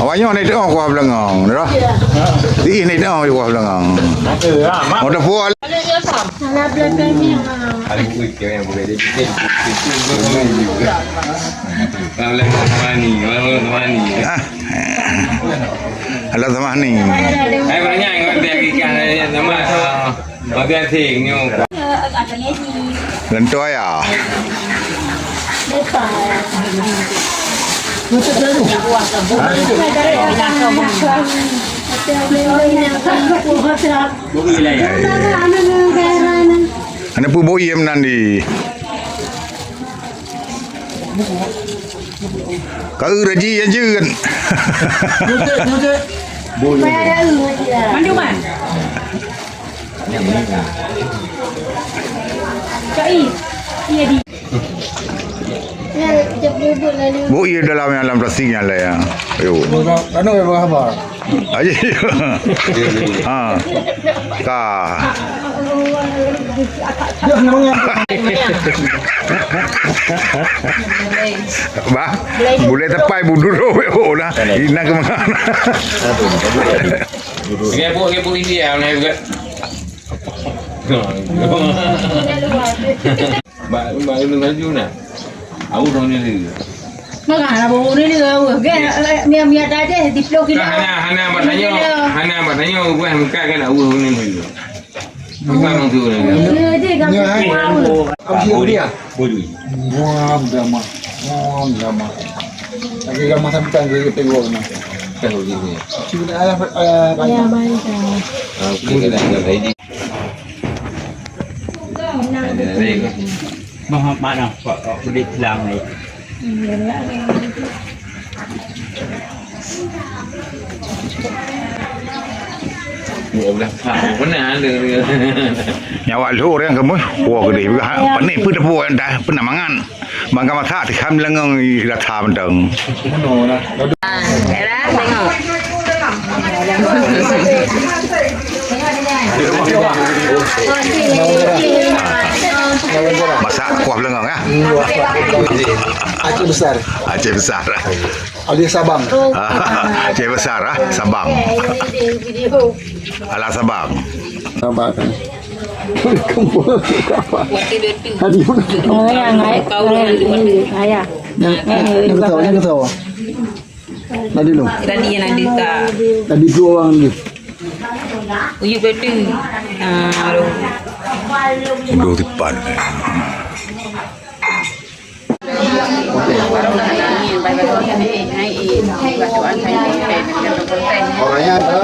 Awaknya ni tengok kuah belengong, dah. Di ni tengok kuah belengong. Mau dah puas. Salah belakang ni. Ada kuih yang boleh jadi. Kalau mana ni. Alah sama ni. Banyak yang dia ikan sama bagian tinggi. Lentu ayah. Ana pu boi em nanti. Kau reji aja kan. Mandu man. Cai. Iya di. Ya, jebul lalu. Boi dalam plastiknya lah ya. Ayo. Ano may mga haba? Aje. Ha. Ka. Ba, boleh tepai budur oh lah. Ina ke mana? Kepo India ni juga. Mbak lu laju nak. Aku orang ni. Makana baru ni dia. Mia tadi di blok ini. Hana bertanya bukan muka kan aku ni ni. Bukan orang tu ni. Dia gambar. Ang dia. Bodoh. Muam drama. Lagi gamah sampai ke tengok na. Tahu gitu. Cuba Ya, baik. Okey dah ready. Mahal mana Pak kulit hilang ni. Buat benar ada. Nyawa lu orang kamu. Wah gede juga. Ni pun dah buat dah pernah mangan. Mangan masak di kam lengong dah tham deng. Ano na. Era, tengok. Masak kuah belengong ya. Aceh besar. Aceh besar. Alias Sabang. Aceh besar ah, Sabang. Video. Ala Sabang. Sabang. Oh, yang naik kau ayah. Yang ketawa. Nadi lu. Tadi yang ada tak Nadi dua orang ni. uyu betu. Aduh. Dua tipan. Orangnya ada.